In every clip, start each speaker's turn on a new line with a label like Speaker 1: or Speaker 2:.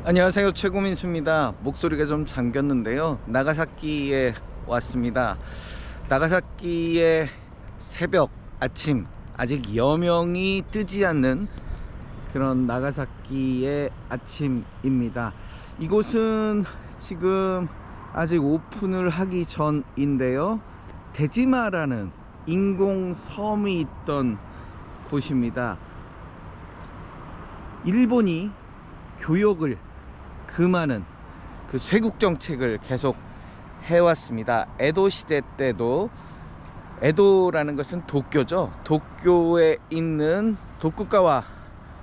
Speaker 1: 안녕하세요, 최고민수입니다. 목소리가 좀 잠겼는데요, 나가사키에 왔습니다. 나가사키의 새벽 아침, 아직 여명이 뜨지 않는 그런 나가사키의 아침입니다. 이곳은 지금 아직 오픈을 하기 전인데요, 데지마라는 인공섬이 있던 곳입니다. 일본이 교역을 금하는 그 쇄국 정책을 계속 해왔습니다. 에도 시대 때도, 에도라는 것은 도쿄죠. 도쿄에 있는 도쿠가와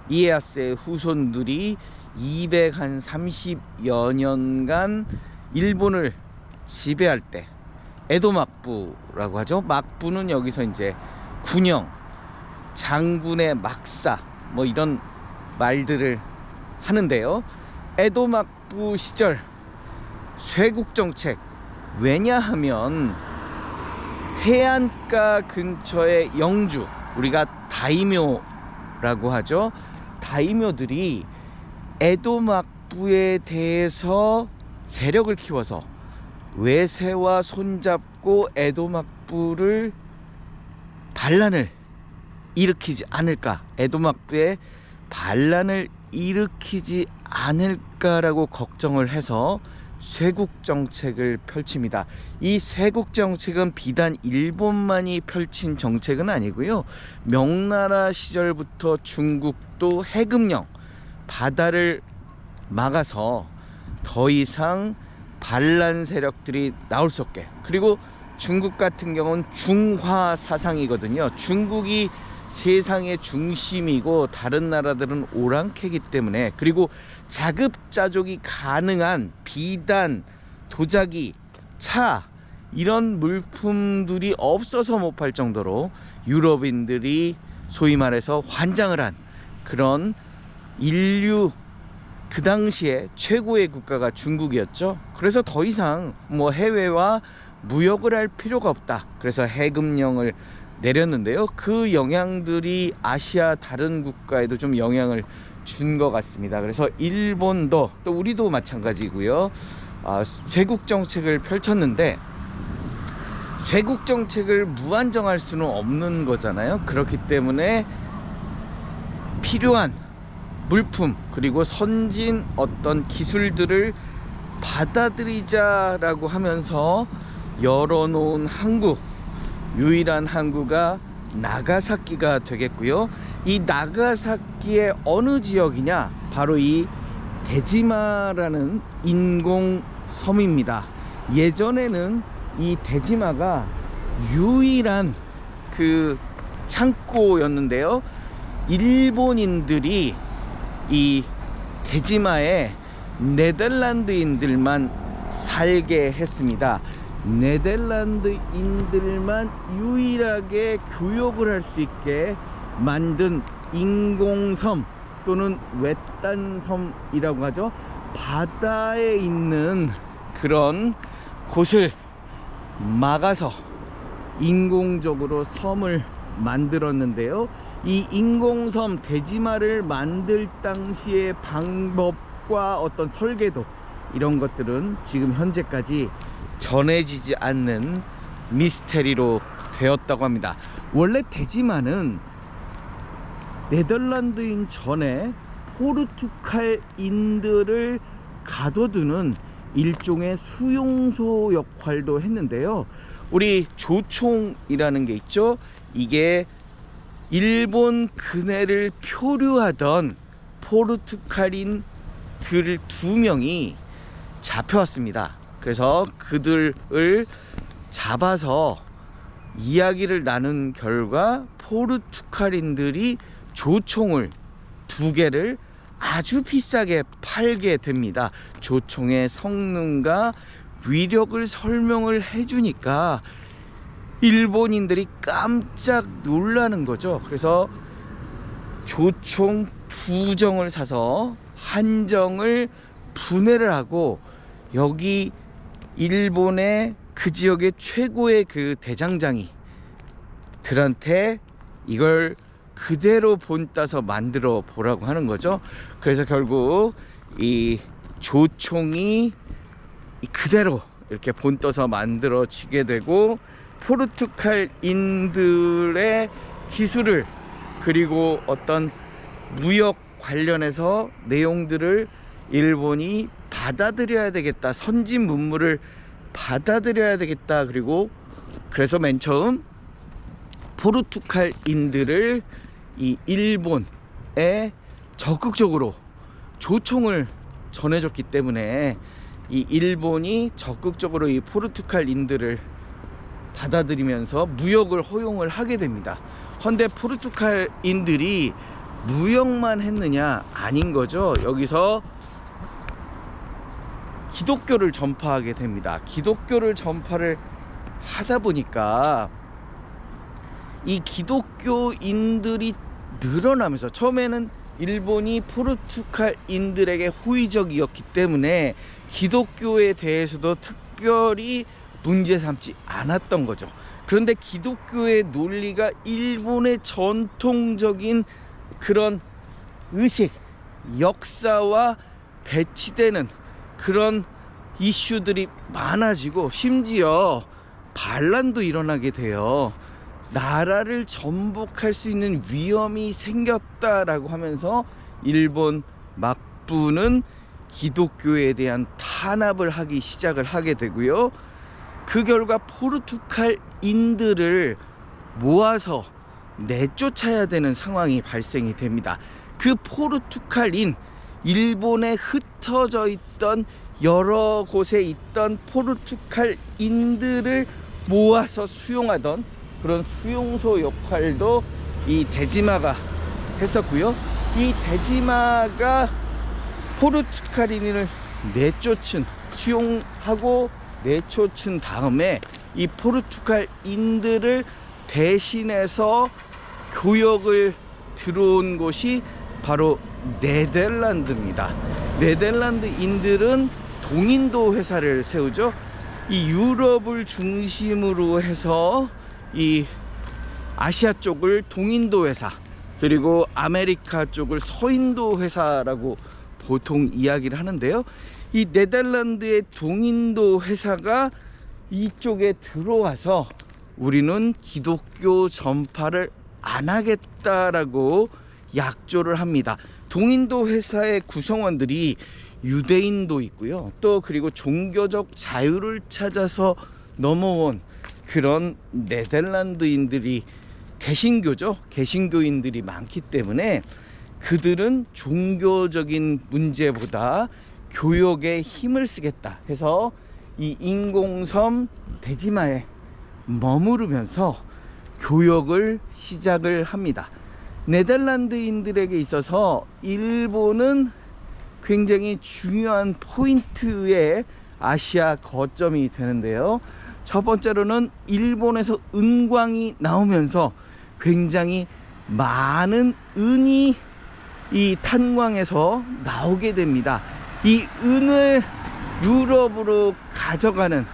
Speaker 1: 이에야스의 후손들이 230여 년간 일본을 지배할 때 에도 막부라고 하죠. 막부는 여기서 이제 군영, 장군의 막사 뭐 이런 말들을 하는데요. 에도 막부 시절 쇄국 정책, 왜냐하면 해안가 근처의 영주, 우리가 다이묘라고 하죠. 다이묘들이 에도 막부에 대해서 세력을 키워서 외세와 손잡고 에도 막부를 반란을 일으키지 않을까, 에도 막부의 반란을 일으키지 않을까라고 걱정을 해서 쇄국 정책을 펼칩니다. 이 쇄국 정책은 비단 일본만이 펼친 정책은 아니고요, 명나라 시절부터 중국도 해금령, 바다를 막아서 더 이상 반란 세력들이 나올 수 없게, 그리고 중국 같은 경우는 중화 사상이거든요. 중국이 세상의 중심이고 다른 나라들은 오랑캐기 때문에, 그리고 자급자족이 가능한 비단, 도자기, 차 이런 물품들이 없어서 못 팔 정도로 유럽인들이 소위 말해서 환장을 한 그런 인류 그 당시에 최고의 국가가 중국이었죠. 그래서 더 이상 뭐 해외와 무역을 할 필요가 없다, 그래서 해금령을 내렸는데요. 그 영향들이 아시아 다른 국가에도 좀 영향을 준 것 같습니다. 그래서 일본도, 또 우리도 마찬가지고요, 쇄국 정책을 펼쳤는데, 쇄국 정책을 무한정할 수는 없는 거잖아요. 그렇기 때문에 필요한 물품, 그리고 선진 어떤 기술들을 받아들이자라고 하면서 열어놓은 항구, 유일한 항구가 나가사키가 되겠고요. 이 나가사키의 어느 지역이냐, 바로 이 데지마라는 인공섬입니다. 예전에는 이 데지마가 유일한 그 창고였는데요, 일본인들이 이 데지마에 네덜란드인들만 살게 했습니다. 네덜란드인들만 유일하게 교역을 할 수 있게 만든 인공섬, 또는 외딴섬이라고 하죠. 바다에 있는 그런 곳을 막아서 인공적으로 섬을 만들었는데요. 이 인공섬 데지마를 만들 당시의 방법과 어떤 설계도, 이런 것들은 지금 현재까지 전해지지 않는 미스테리로 되었다고 합니다. 원래 데지마는 네덜란드인 전에 포르투갈인들을 가둬두는 일종의 수용소 역할도 했는데요. 우리 조총이라는 게 있죠. 이게 일본 근해를 표류하던 포르투갈인들 2명이 잡혀왔습니다. 그래서 그들을 잡아서 이야기를 나눈 결과 포르투갈인들이 조총을 2개를 아주 비싸게 팔게 됩니다. 조총의 성능과 위력을 설명을 해주니까 일본인들이 깜짝 놀라는 거죠. 그래서 조총 2정을 사서 한 정을 분해를 하고, 여기 일본의 그 지역의 최고의 그 대장장이 들한테 이걸 그대로 본따서 만들어 보라고 하는 거죠. 그래서 결국 이 조총이 그대로 이렇게 본떠서 만들어지게 되고, 포르투갈인들의 기술을 그리고 어떤 무역 관련해서 내용들을 일본이 받아들여야 되겠다, 선진 문물을 받아들여야 되겠다. 그리고 그래서 맨 처음 포르투갈인들을 이 일본에 적극적으로 조총을 전해줬기 때문에 이 일본이 적극적으로 이 포르투갈인들을 받아들이면서 무역을 허용을 하게 됩니다. 헌데 포르투갈인들이 무역만 했느냐? 아닌 거죠. 여기서 기독교를 전파하게 됩니다. 기독교를 전파를 하다 보니까 이 기독교인들이 늘어나면서, 처음에는 일본이 포르투갈인들에게 호의적이었기 때문에 기독교에 대해서도 특별히 문제 삼지 않았던 거죠. 그런데 기독교의 논리가 일본의 전통적인 그런 의식, 역사와 배치되는 그런 이슈들이 많아지고, 심지어 반란도 일어나게 돼요. 나라를 전복할 수 있는 위험이 생겼다라고 하면서 일본 막부는 기독교에 대한 탄압을 하기 시작을 하게 되고요. 그 결과 포르투갈인들을 모아서 내쫓아야 되는 상황이 발생이 됩니다. 그 포르투갈인, 일본에 흩어져 있던 여러 곳에 있던 포르투갈인들을 모아서 수용하던 그런 수용소 역할도 이 대지마가 했었고요. 이 대지마가 포르투갈인을 내쫓은, 수용하고 내쫓은 다음에 이 포르투갈인들을 대신해서 교역을 들어온 곳이 바로 네덜란드입니다. 네덜란드인들은 동인도 회사를 세우죠. 이 유럽을 중심으로 해서 이 아시아 쪽을 동인도 회사, 그리고 아메리카 쪽을 서인도 회사라고 보통 이야기를 하는데요. 이 네덜란드의 동인도 회사가 이쪽에 들어와서 우리는 기독교 전파를 안 하겠다라고 약조를 합니다. 동인도 회사의 구성원들이 유대인도 있고요, 또 그리고 종교적 자유를 찾아서 넘어온 그런 네덜란드인들이 개신교죠. 개신교인들이 많기 때문에 그들은 종교적인 문제보다 교역에 힘을 쓰겠다 해서 이 인공섬 대지마에 머무르면서 교역을 시작을 합니다. 네덜란드인들에게 있어서 일본은 굉장히 중요한 포인트의 아시아 거점이 되는데요. 첫 번째로는 일본에서 은광이 나오면서 굉장히 많은 은이 이 탄광에서 나오게 됩니다. 이 은을 유럽으로 가져가는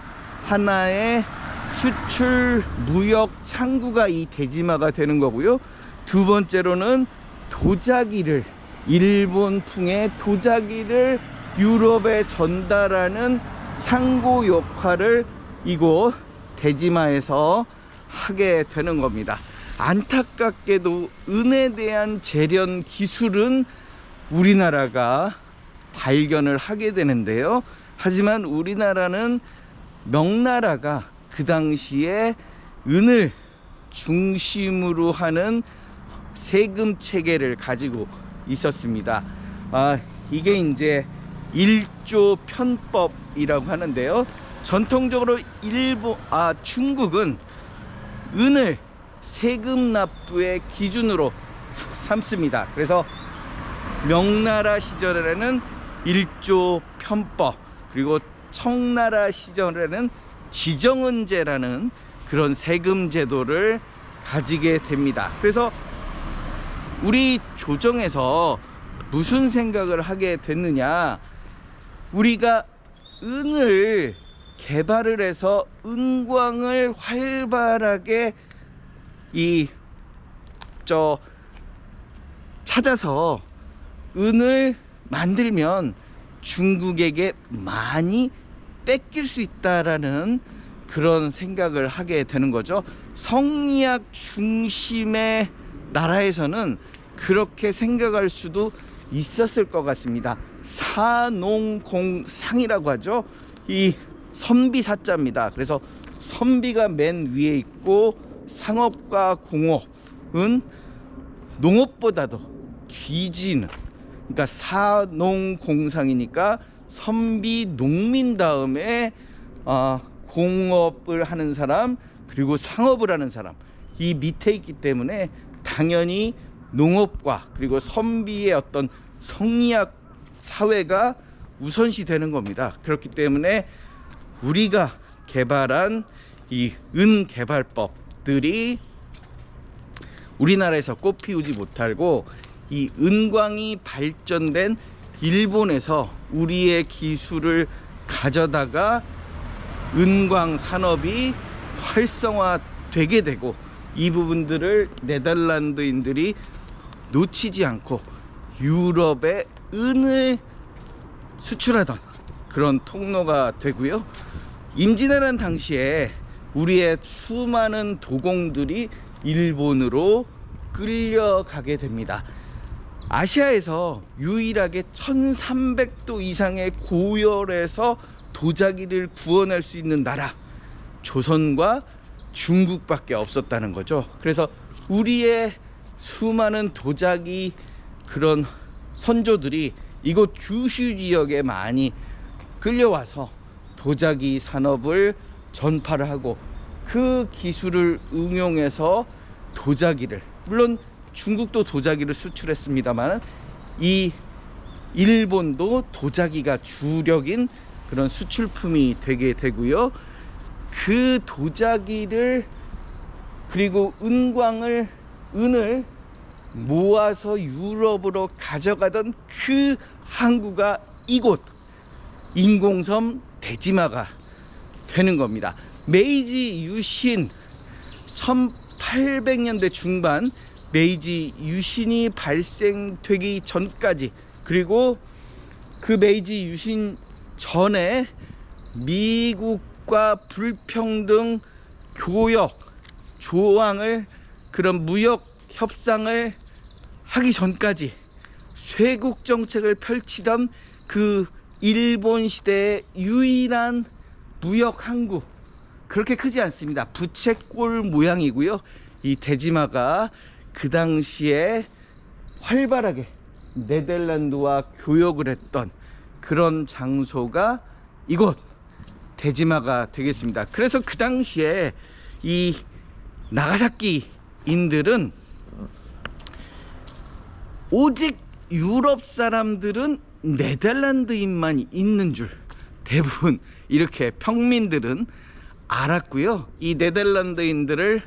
Speaker 1: 하나의 수출 무역 창구가 이 대지마가 되는 거고요. 두 번째로는 도자기를, 일본풍의 도자기를 유럽에 전달하는 창고 역할을 이곳 대지마에서 하게 되는 겁니다. 안타깝게도 은에 대한 재련 기술은 우리나라가 발견을 하게 되는데요. 하지만 우리나라는 명나라가 그 당시에 은을 중심으로 하는 세금 체계를 가지고 있었습니다. 이게 이제 일조 편법이라고 하는데요. 전통적으로 중국은 은을 세금 납부의 기준으로 삼습니다. 그래서 명나라 시절에는 일조 편법, 그리고 청나라 시절에는 지정은제라는 그런 세금 제도를 가지게 됩니다. 그래서 우리 조정에서 무슨 생각을 하게 됐느냐, 우리가 은을 개발을 해서 은광을 활발하게 찾아서 은을 만들면 중국에게 많이 뺏길 수 있다라는 그런 생각을 하게 되는 거죠. 성리학 중심의 나라에서는 그렇게 생각할 수도 있었을 것 같습니다. 사농공상이라고 하죠. 이 선비사자입니다. 그래서 선비가 맨 위에 있고 상업과 공업은 농업보다도 뒤지는, 그러니까 사농공상이니까 선비 농민 다음에 공업을 하는 사람 그리고 상업을 하는 사람 이 밑에 있기 때문에 당연히 농업과 그리고 선비의 어떤 성리학 사회가 우선시 되는 겁니다. 그렇기 때문에 우리가 개발한 이 은개발법들이 우리나라에서 꽃 피우지 못하고 이 은광이 발전된 일본에서 우리의 기술을 가져다가 은광 산업이 활성화되게 되고, 이 부분들을 네덜란드인들이 놓치지 않고 유럽에 은을 수출하던 그런 통로가 되고요. 임진왜란 당시에 우리의 수많은 도공들이 일본으로 끌려가게 됩니다. 아시아에서 유일하게 1300도 이상의 고열에서 도자기를 구워낼 수 있는 나라, 조선과 중국밖에 없었다는 거죠. 그래서 우리의 수많은 도자기 그런 선조들이 이곳 규슈 지역에 많이 끌려와서 도자기 산업을 전파를 하고 그 기술을 응용해서 도자기를, 물론 중국도 도자기를 수출했습니다만 이 일본도 도자기가 주력인 그런 수출품이 되게 되고요. 그 도자기를 그리고 은을 모아서 유럽으로 가져가던 그 항구가 이곳 인공섬 대지마가 되는 겁니다. 메이지 유신 1800년대 중반 메이지 유신이 발생되기 전까지, 그리고 그 메이지 유신 전에 미국과 불평등 교역 조항을, 그런 무역 협상을 하기 전까지 쇄국 정책을 펼치던 그 일본 시대의 유일한 무역 항구, 그렇게 크지 않습니다. 부채꼴 모양이고요. 이 대지마가 그 당시에 활발하게 네덜란드와 교역을 했던 그런 장소가 이곳 대지마가 되겠습니다. 그래서 그 당시에 이 나가사키인들은 오직 유럽 사람들은 네덜란드인만 있는 줄 대부분 이렇게 평민들은 알았고요. 이 네덜란드인들을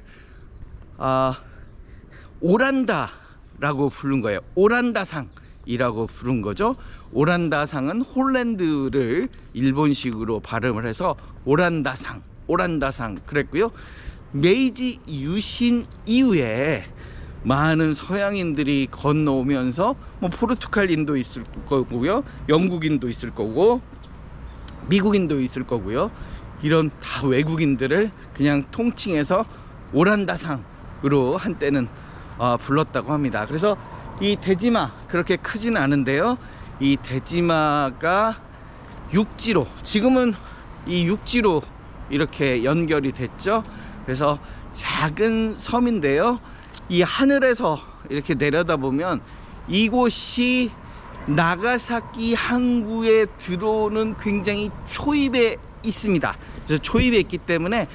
Speaker 1: 오란다라고 부른 거예요. 오란다상이라고 부른 거죠. 오란다상은 홀랜드를 일본식으로 발음을 해서 오란다상 그랬고요. 메이지 유신 이후에 많은 서양인들이 건너오면서 포르투갈인도 있을 거고요, 영국인도 있을 거고, 미국인도 있을 거고요. 이런 다 외국인들을 그냥 통칭해서 오란다상으로 한때는 불렀다고 합니다. 그래서 이 대지마 그렇게 크지는 않은데요. 이 대지마가 육지로, 지금은 이 육지로 이렇게 연결이 됐죠. 그래서 작은 섬인데요. 이 하늘에서 이렇게 내려다보면 이곳이 나가사키 항구에 들어오는 굉장히 초입에 있습니다. 그래서 초입에 있기 때문에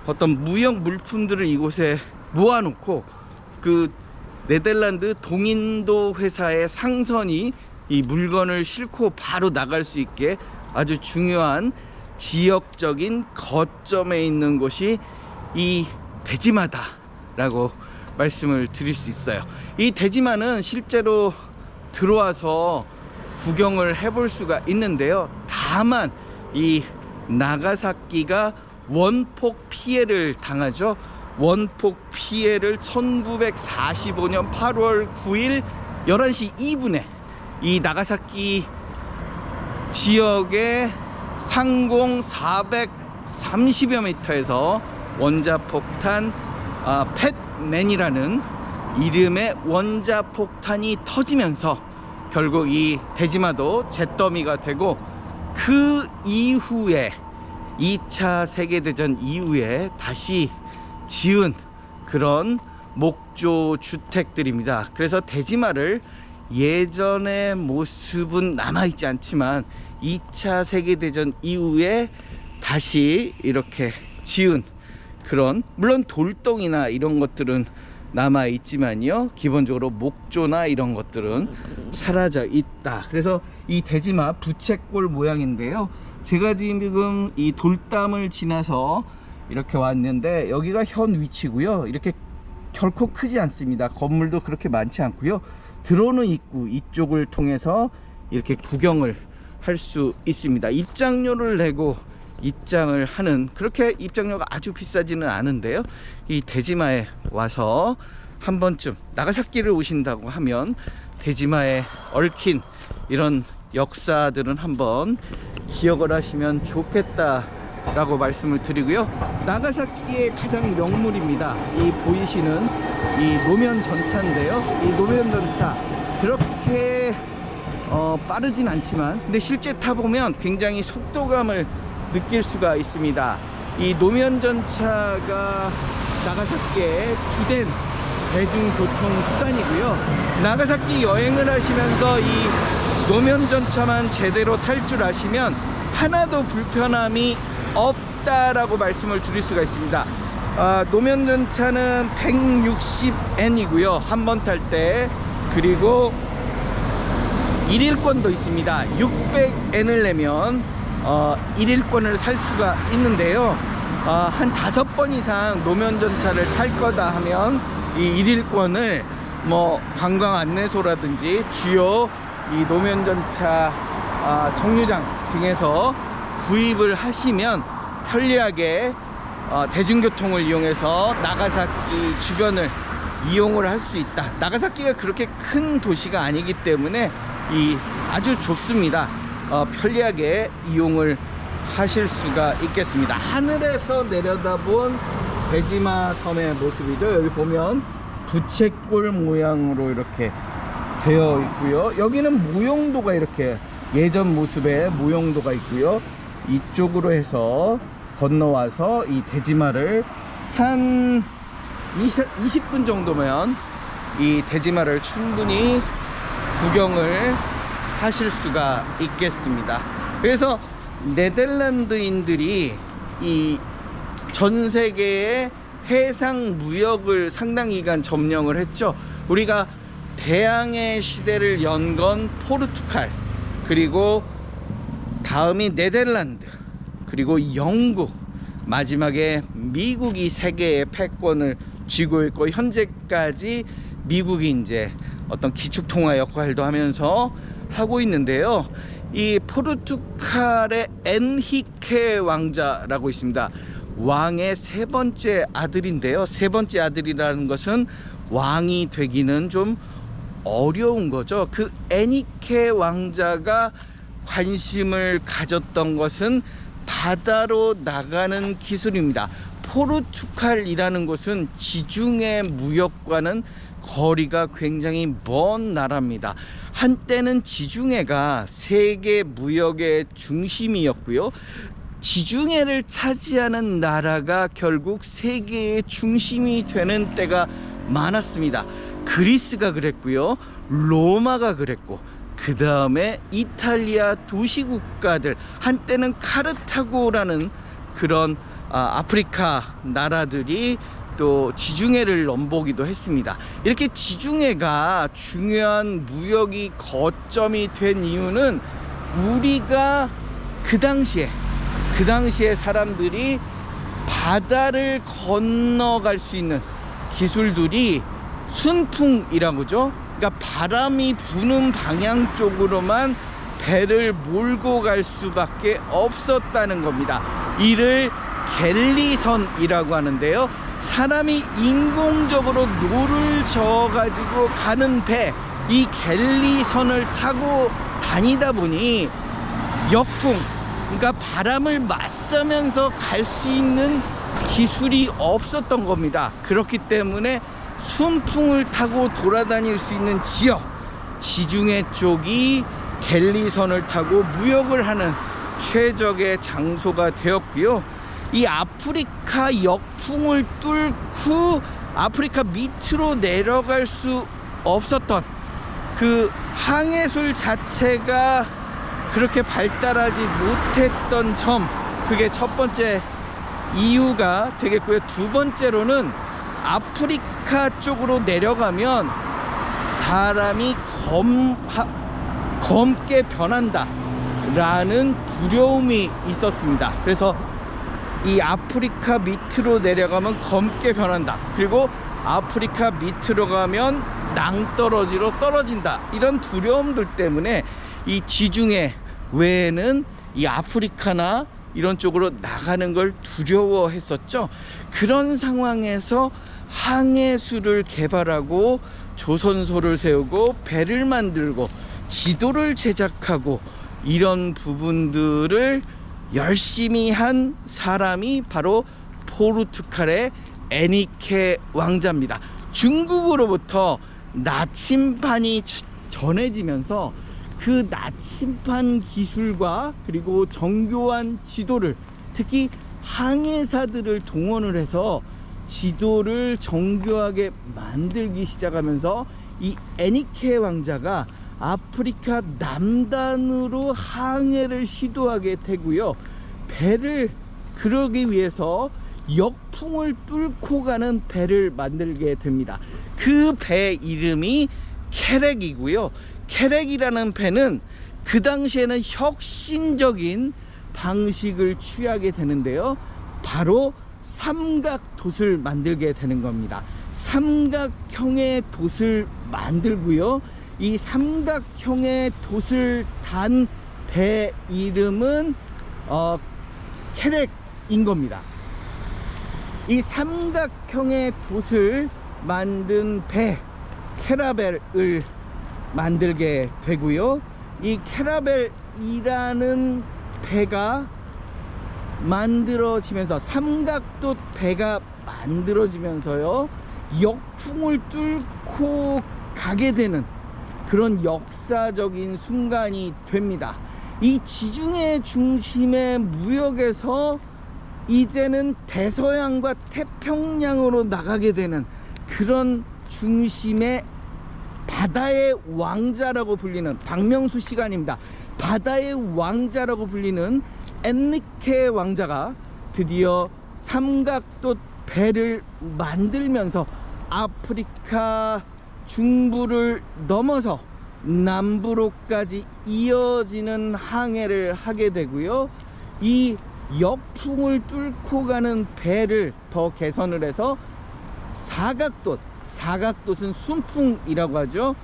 Speaker 1: 어떤 무역 물품들을 이곳에 모아놓고 그 네덜란드 동인도 회사의 상선이 이 물건을 싣고 바로 나갈 수 있게 아주 중요한 지역적인 거점에 있는 곳이 이 대지마다라고 말씀을 드릴 수 있어요. 이 대지마는 실제로 들어와서 구경을 해볼 수가 있는데요. 다만 이 나가사키가 원폭 피해를 당하죠. 원폭 피해를 1945년 8월 9일 11시 2분에 이 나가사키 지역의 상공 430여 미터에서 원자폭탄 팻맨이라는 이름의 원자폭탄이 터지면서 결국 이 대지마도 잿더미가 되고, 그 이후에 2차 세계대전 이후에 다시 지은 그런 목조 주택들입니다. 그래서 대지마를 예전의 모습은 남아있지 않지만 2차 세계대전 이후에 다시 이렇게 지은 그런, 물론 돌덩이나 이런 것들은 남아 있지만요, 기본적으로 목조나 이런 것들은 사라져 있다. 그래서 이 대지마 부채꼴 모양인데요, 제가 지금 이 돌담을 지나서 이렇게 왔는데 여기가 현 위치고요. 이렇게 결코 크지 않습니다. 건물도 그렇게 많지 않고요. 들어오는 입구 이쪽을 통해서 이렇게 구경을 할 수 있습니다. 입장료를 내고 입장을 하는, 그렇게 입장료가 아주 비싸지는 않은데요, 이 대지마에 와서 한 번쯤 나가사키를 오신다고 하면 대지마에 얽힌 이런 역사들은 한번 기억을 하시면 좋겠다 라고 말씀을 드리고요. 나가사키의 가장 명물입니다. 이 보이시는 이 노면 전차인데요, 이 노면 전차 그렇게 빠르진 않지만 근데 실제 타보면 굉장히 속도감을 느낄 수가 있습니다. 이 노면 전차가 나가사키의 주된 대중교통 수단이고요. 나가사키 여행을 하시면서 이 노면 전차만 제대로 탈 줄 아시면 하나도 불편함이 없다라고 말씀을 드릴 수가 있습니다. 노면 전차는 160엔이고요, 한 번 탈 때. 그리고 1일권도 있습니다. 600엔을 내면 1일권을 살 수가 있는데요, 한 5번 이상 노면 전차를 탈 거다 하면 이 1일권을 뭐 관광 안내소라든지 주요 이 노면 전차 정류장 등에서 구입을 하시면 편리하게 대중교통을 이용해서 나가사키 주변을 이용을 할 수 있다. 나가사키가 그렇게 큰 도시가 아니기 때문에 아주 좁습니다. 편리하게 이용을 하실 수가 있겠습니다. 하늘에서 내려다본 대지마 섬의 모습이죠. 여기 보면 부채꼴 모양으로 이렇게 되어 있고요. 여기는 모형도가 이렇게 예전 모습의 모형도가 있고요. 이쪽으로 해서 건너와서 이 대지마를 한 20분 정도면 이 대지마를 충분히 구경을 하실 수가 있겠습니다. 그래서 네덜란드인들이 이 전 세계의 해상 무역을 상당 기간 점령을 했죠. 우리가 대항해 시대를 연 건 포르투갈, 그리고 다음이 네덜란드, 그리고 영국, 마지막에 미국이 세계의 패권을 쥐고 있고, 현재까지 미국이 이제 어떤 기축통화 역할도 하면서 하고 있는데요. 이 포르투갈의 엔히케 왕자라고 있습니다. 왕의 세 번째 아들인데요, 세 번째 아들이라는 것은 왕이 되기는 좀 어려운 거죠. 그 엔히케 왕자가 관심을 가졌던 것은 바다로 나가는 기술입니다. 포르투갈이라는 곳은 지중해 무역과는 거리가 굉장히 먼 나라입니다. 한때는 지중해가 세계 무역의 중심이었고요, 지중해를 차지하는 나라가 결국 세계의 중심이 되는 때가 많았습니다. 그리스가 그랬고요, 로마가 그랬고, 그 다음에 이탈리아 도시국가들, 한때는 카르타고라는 그런 아프리카 나라들이 또 지중해를 넘보기도 했습니다. 이렇게 지중해가 중요한 무역이 거점이 된 이유는 우리가 그 당시에 사람들이 바다를 건너갈 수 있는 기술들이 순풍이라고 하죠. 그러니까 바람이 부는 방향 쪽으로만 배를 몰고 갈 수밖에 없었다는 겁니다. 이를 갤리선이라고 하는데요, 사람이 인공적으로 노를 저어 가지고 가는 배, 이 갤리선을 타고 다니다 보니 역풍, 그러니까 바람을 맞서면서 갈 수 있는 기술이 없었던 겁니다. 그렇기 때문에 순풍을 타고 돌아다닐 수 있는 지역, 지중해 쪽이 갤리선을 타고 무역을 하는 최적의 장소가 되었고요. 이 아프리카 역풍을 뚫고 아프리카 밑으로 내려갈 수 없었던 그 항해술 자체가 그렇게 발달하지 못했던 점, 그게 첫 번째 이유가 되겠고요. 두 번째로는 아프리카 쪽으로 내려가면 사람이 검게 변한다 라는 두려움이 있었습니다. 그래서 이 아프리카 밑으로 내려가면 검게 변한다, 그리고 아프리카 밑으로 가면 낭떠러지로 떨어진다, 이런 두려움들 때문에 이 지중해 외에는 이 아프리카나 이런 쪽으로 나가는 걸 두려워했었죠. 그런 상황에서 항해술을 개발하고 조선소를 세우고 배를 만들고 지도를 제작하고 이런 부분들을 열심히 한 사람이 바로 포르투갈의 에니케 왕자입니다. 중국으로부터 나침반이 전해지면서 그 나침반 기술과 그리고 정교한 지도를, 특히 항해사들을 동원을 해서 지도를 정교하게 만들기 시작하면서 이 에니케 왕자가 아프리카 남단으로 항해를 시도하게 되고요. 배를, 그러기 위해서 역풍을 뚫고 가는 배를 만들게 됩니다. 그 배 이름이 케렉이고요. 케렉이라는 배는 그 당시에는 혁신적인 방식을 취하게 되는데요. 바로 삼각돛을 만들게 되는 겁니다. 삼각형의 돛을 만들고요. 이 삼각형의 돛을 단 배 이름은 케렉인 겁니다. 이 삼각형의 돛을 만든 배 캐라벨을 만들게 되고요. 이 캐라벨이라는 배가 만들어지면서, 삼각돛 배가 만들어지면서요, 역풍을 뚫고 가게 되는 그런 역사적인 순간이 됩니다. 이 지중해 중심의 무역에서 이제는 대서양과 태평양으로 나가게 되는 그런 중심의 바다의 왕자라고 불리는, 박명수 시간입니다. 바다의 왕자라고 불리는 에니케 왕자가 드디어 삼각돛 배를 만들면서 아프리카 중부를 넘어서 남부로까지 이어지는 항해를 하게 되고요. 이 역풍을 뚫고 가는 배를 더 개선을 해서 사각돛, 사각돛은 순풍이라고 하죠.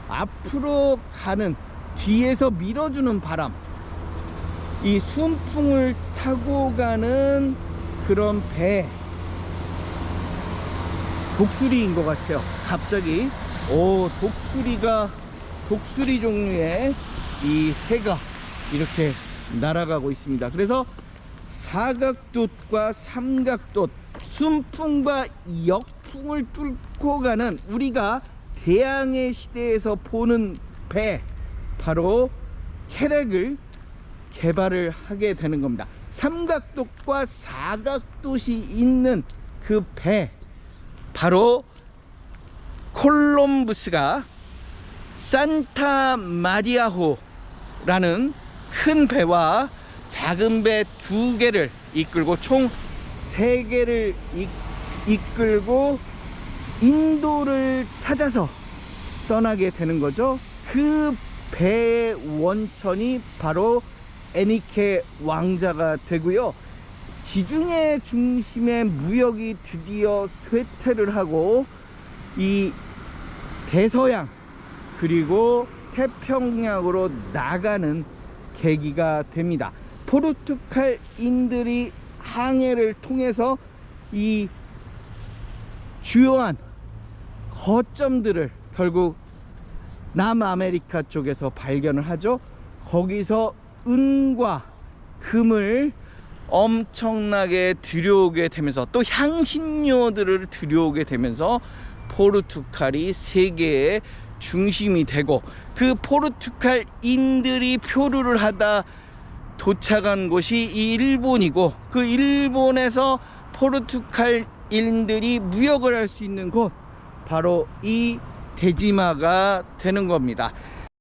Speaker 1: 앞으로 가는, 뒤에서 밀어주는 바람, 이 순풍을 타고 가는 그런 배, 독수리인 것 같아요. 갑자기 독수리 종류의 이 새가 이렇게 날아가고 있습니다. 그래서 사각돛과 삼각돛, 순풍과 역풍을 뚫고 가는, 우리가 대항해 시대에서 보는 배, 바로 케렉을 개발을 하게 되는 겁니다. 삼각돛과 사각돛이 있는 그 배, 바로 콜럼부스가 산타 마리아호라는 큰 배와 작은 배 2개를 이끌고 총 3개를 이끌고 인도를 찾아서 떠나게 되는 거죠. 그 배의 원천이 바로 에니케 왕자가 되고요. 지중해 중심의 무역이 드디어 쇠퇴를 하고 이 대서양 그리고 태평양으로 나가는 계기가 됩니다. 포르투갈인들이 항해를 통해서 이 주요한 거점들을 결국 남아메리카 쪽에서 발견을 하죠. 거기서 은과 금을 엄청나게 들여오게 되면서 또 향신료들을 들여오게 되면서 포르투갈이 세계의 중심이 되고, 그 포르투갈인들이 표류를 하다 도착한 곳이 이 일본이고, 그 일본에서 포르투갈인들이 무역을 할 수 있는 곳, 바로 이 대지마가 되는 겁니다.